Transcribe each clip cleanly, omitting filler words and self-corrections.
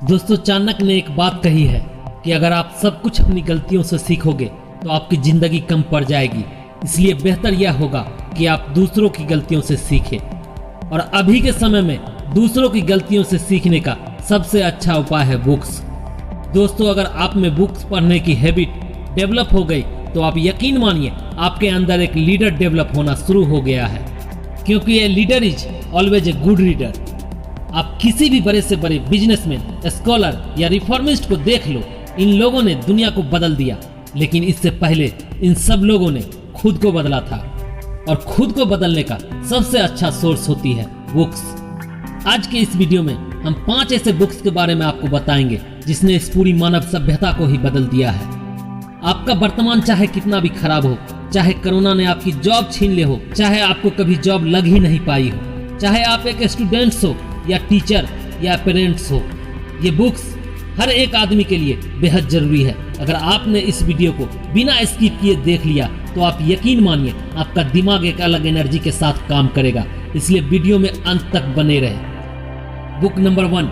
दोस्तों, चाणक्य ने एक बात कही है कि अगर आप सब कुछ अपनी गलतियों से सीखोगे तो आपकी जिंदगी कम पड़ जाएगी। इसलिए बेहतर यह होगा कि आप दूसरों की गलतियों से सीखें। और अभी के समय में दूसरों की गलतियों से सीखने का सबसे अच्छा उपाय है बुक्स। दोस्तों, अगर आप में बुक्स पढ़ने की हैबिट डेवलप हो गई तो आप यकीन मानिए आपके अंदर एक लीडर डेवलप होना शुरू हो गया है, क्योंकि a leader is always a good reader. आप किसी भी बड़े से बड़े बिजनेसमैन, स्कॉलर या रिफॉर्मिस्ट को देख लो, इन लोगों ने दुनिया को बदल दिया, लेकिन इससे पहले इन सब लोगों ने खुद को बदला था। और खुद को बदलने का सबसे अच्छा सोर्स होती है बुक्स। आज के इस वीडियो में हम 5 ऐसे बुक्स के बारे में आपको बताएंगे जिसने इस पूरी मानव सभ्यता को ही बदल दिया है। आपका वर्तमान चाहे कितना भी खराब हो, चाहे कोरोना ने आपकी जॉब छीन ले हो, चाहे आपको कभी जॉब लग ही नहीं पाई हो, चाहे आप एक स्टूडेंट्स हो या टीचर या पेरेंट्स हो, ये बुक्स हर एक आदमी के लिए बेहद जरूरी है। अगर आपने इस वीडियो को बिना स्किप किए देख लिया तो आप यकीन मानिए आपका दिमाग एक अलग एनर्जी के साथ काम करेगा। इसलिए वीडियो में अंत तक बने रहे। Book number 1,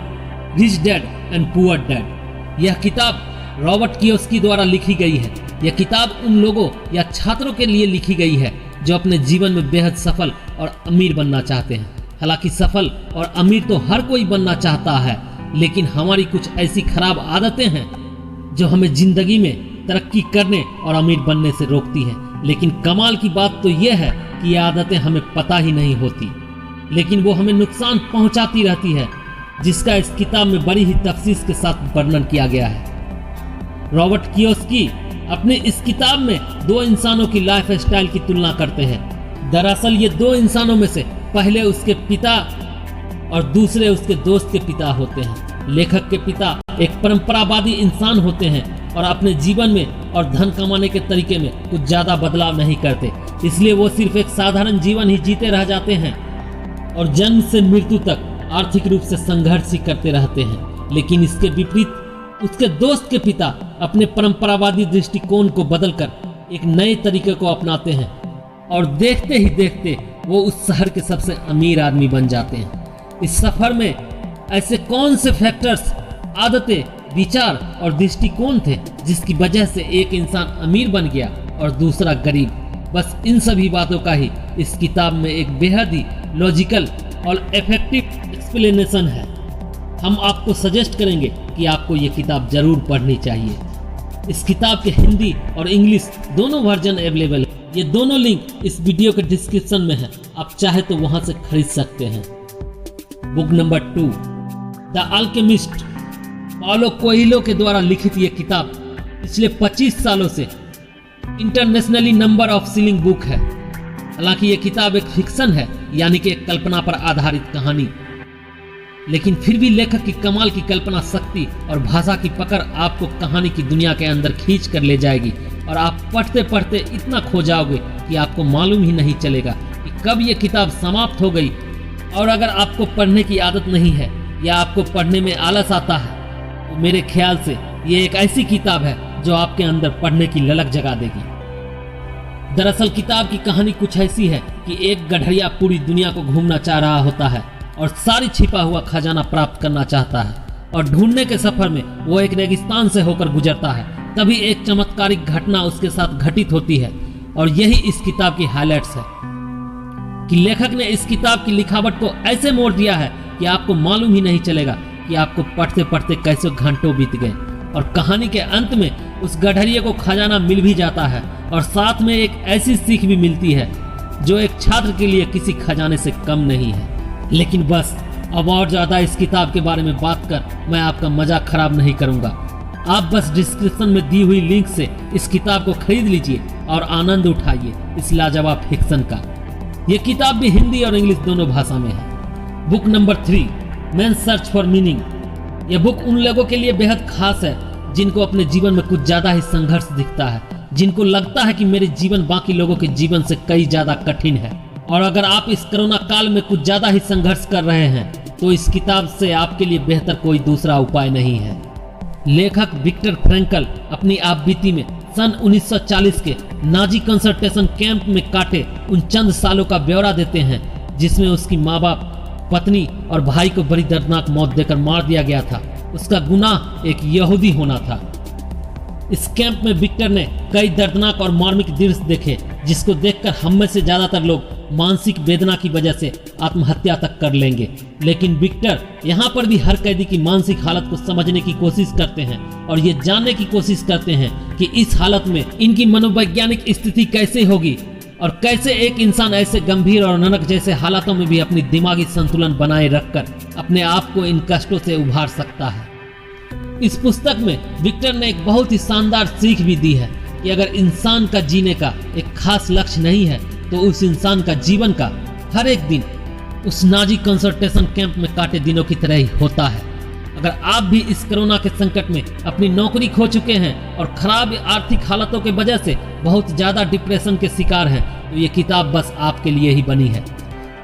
rich dad and poor dad. यह किताब रॉबर्ट कियोसाकी द्वारा लिखी गई है। यह किताब उन लोगों या छात्रों के लिए लिखी गई है जो अपने जीवन में बेहद सफल और अमीर बनना चाहते हैं। हालांकि सफल और अमीर तो हर कोई बनना चाहता है, लेकिन हमारी कुछ ऐसी खराब आदतें हैं जो हमें जिंदगी में तरक्की करने और अमीर बनने से रोकती हैं। लेकिन कमाल की बात तो यह है कि ये आदतें हमें पता ही नहीं होती, लेकिन वो हमें नुकसान पहुंचाती रहती है, जिसका इस किताब में बड़ी ही तफसील के साथ वर्णन किया गया है। रॉबर्ट कियोसाकी अपने इस किताब में 2 इंसानों की लाइफ स्टाइल की तुलना करते हैं। दरअसल ये 2 इंसानों में से पहले उसके पिता और दूसरे उसके दोस्त के पिता होते हैं। लेखक के पिता एक परंपरावादी इंसान होते हैं और अपने जीवन में और धन कमाने के तरीके में कुछ ज्यादा बदलाव नहीं करते, इसलिए वो सिर्फ एक साधारण जीवन ही जीते रह जाते हैं और जन्म से मृत्यु तक आर्थिक रूप से संघर्ष ही करते रहते हैं। लेकिन इसके विपरीत उसके दोस्त के पिता अपने परंपरावादी दृष्टिकोण को बदलकर एक नए तरीके को अपनाते हैं और देखते ही देखते वो उस शहर के सबसे अमीर आदमी बन जाते हैं। इस सफर में ऐसे कौन से फैक्टर्स, आदतें, विचार और दृष्टिकोण थे जिसकी वजह से एक इंसान अमीर बन गया और दूसरा गरीब? बस इन सभी बातों का ही इस किताब में एक बेहद ही लॉजिकल और इफेक्टिव एक्सप्लेनेशन है। हम आपको सजेस्ट करेंगे कि आपको ये किताब जरूर पढ़नी चाहिए। इस किताब के हिंदी और इंग्लिश दोनों वर्जन अवेलेबल है। ये दोनों लिंक इस वीडियो के डिस्क्रिप्शन में है, आप चाहे तो वहां से खरीद सकते हैं। Book number 2, the alchemist. Paulo Coelho के द्वारा लिखित ये किताब पिछले 25 सालों से internationally number of selling book है। हालांकि ये किताब एक फिक्शन है, यानी कि एक कल्पना पर आधारित कहानी, लेकिन फिर भी लेखक की कमाल की कल्पना शक्ति और भाषा की पकड़ आपको कहानी की दुनिया के अंदर खींच कर ले जाएगी और आप पढ़ते पढ़ते इतना खो जाओगे कि आपको मालूम ही नहीं चलेगा कि कब ये किताब समाप्त हो गई। और अगर आपको पढ़ने की आदत नहीं है या आपको पढ़ने में आलस आता है तो मेरे ख्याल से ये एक ऐसी किताब है जो आपके अंदर पढ़ने की ललक जगा देगी। दरअसल किताब की कहानी कुछ ऐसी है कि एक गधरिया पूरी दुनिया को घूमना चाह रहा होता है और सारी छिपा हुआ खजाना प्राप्त करना चाहता है, और ढूंढने के सफर में वो एक रेगिस्तान से होकर गुजरता है। तभी एक चमत्कारिक घटना उसके साथ घटित होती है और यही इस किताब की हाइलाइट्स है कि लेखक ने इस किताब की लिखावट को ऐसे मोड़ दिया है कि आपको मालूम ही नहीं चलेगा कि आपको पढ़ते पढ़ते कैसे घंटों बीत गए। और कहानी के अंत में उस गधरिये को खजाना मिल भी जाता है और साथ में एक ऐसी सीख भी मिलती है जो एक छात्र के लिए किसी खजाने से कम नहीं है। लेकिन बस अब और ज्यादा इस किताब के बारे में बात कर मैं आपका मजाक खराब नहीं करूंगा। आप बस डिस्क्रिप्शन में दी हुई लिंक से इस किताब को खरीद लीजिए और आनंद उठाइए इस लाजवाब फिक्शन का। यह किताब भी हिंदी और इंग्लिश दोनों भाषा में है। Book number 3, man search for meaning. यह बुक उन लोगों के लिए बेहद खास है जिनको अपने जीवन में कुछ ज्यादा ही संघर्ष दिखता है, जिनको लगता है कि मेरे जीवन बाकी लोगों के जीवन से कई ज्यादा कठिन है। और अगर आप इस कोरोना काल में कुछ ज्यादा ही संघर्ष कर रहे हैं तो इस किताब से आपके लिए बेहतर कोई दूसरा उपाय नहीं है। लेखक विक्टर फ्रैंकल अपनी आपबीती में सन 1940 के नाजी कंसंट्रेशन कैंप में काटे उन चंद सालों का ब्यौरा देते हैं जिसमें उसकी माँ बाप, पत्नी और भाई को बड़ी दर्दनाक मौत देकर मार दिया गया था। उसका गुनाह एक यहूदी होना था। इस कैंप में विक्टर ने कई दर्दनाक और मार्मिक दृश्य देखे, जिसको देखकर हम में से ज्यादातर लोग मानसिक वेदना की वजह से आत्महत्या तक कर लेंगे। लेकिन विक्टर यहाँ पर भी हर कैदी की मानसिक हालत को समझने की कोशिश करते हैं और ये जानने की कोशिश करते हैं कि इस हालत में इनकी मनोवैज्ञानिक स्थिति कैसे होगी और कैसे एक इंसान ऐसे गंभीर और नरक जैसे हालातों में भी अपनी दिमागी संतुलन बनाए रखकर अपने आप को इन कष्टों से उभार सकता है। इस पुस्तक में विक्टर ने एक बहुत ही शानदार सीख भी दी है कि अगर इंसान का जीने का एक खास लक्ष्य नहीं है तो उस इंसान का जीवन का हर एक दिन उस नाजी कंसंट्रेशन कैंप में काटे दिनों की तरह ही होता है। अगर आप भी इस कोरोना के संकट में अपनी नौकरी खो चुके हैं और खराब आर्थिक हालातों के वजह से बहुत ज्यादा डिप्रेशन के शिकार हैं, तो ये किताब बस आपके लिए ही बनी है।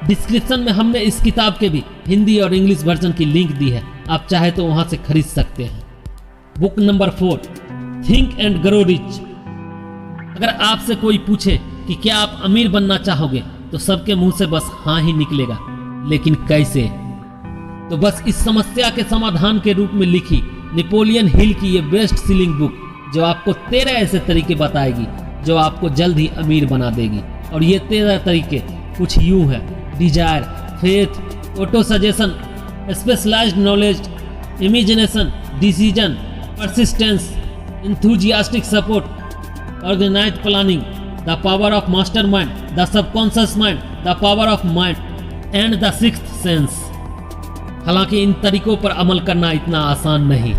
डिस्क्रिप्शन में हमने इस किताब के भी हिंदी और इंग्लिश वर्जन की लिंक दी है, आप चाहे तो वहां से खरीद सकते हैं। Book number 4, think and grow rich. अगर आपसे कोई पूछे कि क्या आप अमीर बनना चाहोगे तो सबके मुंह से बस हाँ ही निकलेगा, लेकिन कैसे? तो बस इस समस्या के समाधान के रूप में लिखी नेपोलियन हिल की ये बेस्ट सेलिंग बुक जो आपको 13 ऐसे तरीके बताएगी जो आपको जल्द ही अमीर बना देगी। और ये 13 तरीके कुछ यूं है: desire, faith, auto suggestion, specialized knowledge, imagination, decision, persistence, enthusiastic support, organized planning, the power of mastermind, the subconscious mind, the power of mind, and the sixth sense। हालांकि इन तरीकों पर अमल करना इतना आसान नहीं,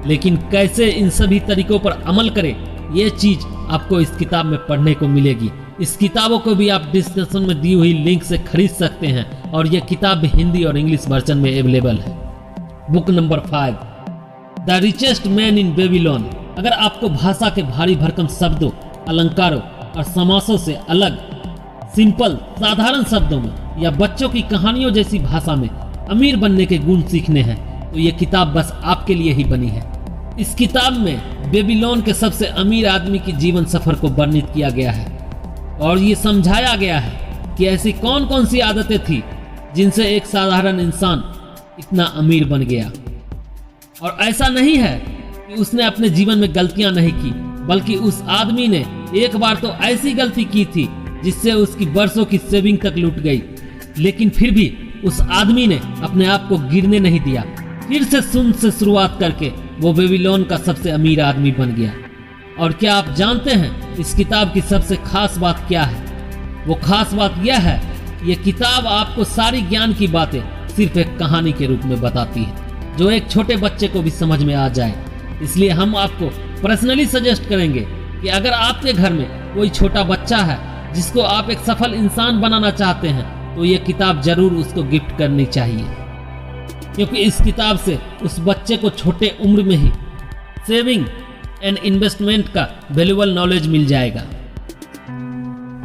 लेकिन कैसे इन सभी तरीकों पर अमल करें ये चीज आपको इस किताब में पढ़ने को मिलेगी। इस किताबों को भी आप डिस्क्रिप्शन में दी हुई लिंक से खरीद सकते हैं और यह किताब भी हिंदी और इंग्लिश वर्जन में अवेलेबल है। Book number 5, the richest man in Babylon. अगर आपको भाषा के भारी भरकम शब्दों, अलंकारों और समासों से अलग, सिंपल, साधारण शब्दों में या बच्चों की कहानियों जैसी भाषा में अमीर बनने के गुण सीखने हैं तो ये किताब बस आपके लिए ही बनी है। इस किताब में बेबीलोन के सबसे अमीर आदमी की जीवन सफर को वर्णित किया गया है और ये समझाया गया है कि ऐसी कौन कौन सी आदतें थी जिनसे एक साधारण इंसान इतना अमीर बन गया। और ऐसा नहीं है कि उसने अपने जीवन में गलतियां नहीं की, बल्कि उस आदमी ने एक बार तो ऐसी गलती की थी जिससे उसकी बरसों की सेविंग तक लूट गई, लेकिन फिर भी उस आदमी ने अपने आप को गिरने नहीं दिया। फिर से शून्य से शुरुआत करके वो बेबीलोन का सबसे अमीर आदमी बन गया। और क्या आप जानते हैं इस किताब की सबसे खास बात क्या है? वो खास बात यह है, ये किताब आपको सारी ज्ञान की बातें सिर्फ एक कहानी के रूप में बताती है जो एक छोटे बच्चे को भी समझ में आ जाए। इसलिए हम आपको पर्सनली सजेस्ट करेंगे कि अगर आपके घर में कोई छोटा बच्चा है जिसको आप एक सफल इंसान बनाना चाहते हैं तो ये किताब जरूर उसको गिफ्ट करनी चाहिए, क्योंकि इस किताब से उस बच्चे को छोटे उम्र में ही सेविंग एंड इन्वेस्टमेंट का वैल्यूएबल नॉलेज मिल जाएगा।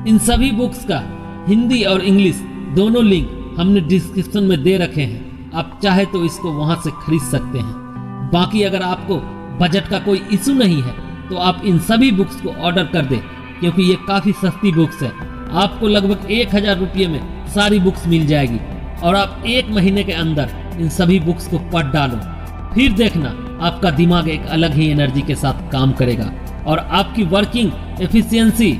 इन सभी बुक्स का हिंदी और इंग्लिश दोनों लिंक हमने डिस्क्रिप्शन में दे रखे हैं, आप चाहे तो इसको वहां से खरीद सकते हैं। बाकी अगर आपको बजट का कोई इशू नहीं है तो आप इन सभी बुक्स को ऑर्डर कर दें, क्योंकि ये काफ़ी सस्ती बुक्स है। आपको लगभग 1000 रुपये में सारी बुक्स मिल जाएगी और आप 1 महीने के अंदर इन सभी बुक्स को पढ़ डालो, फिर देखना आपका दिमाग एक अलग ही एनर्जी के साथ काम करेगा और आपकी वर्किंग एफिशिएंसी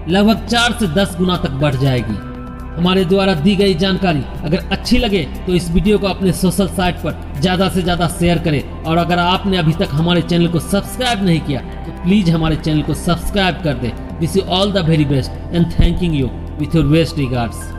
लगभग 4 से 10 गुना तक बढ़ जाएगी। हमारे द्वारा दी गई जानकारी अगर अच्छी लगे तो इस वीडियो को अपने सोशल साइट पर ज़्यादा से ज़्यादा शेयर करें और अगर आपने अभी तक हमारे चैनल को सब्सक्राइब नहीं किया तो प्लीज़ हमारे चैनल को सब्सक्राइब कर दें। Wish you all the very best and thanking you with your best regards.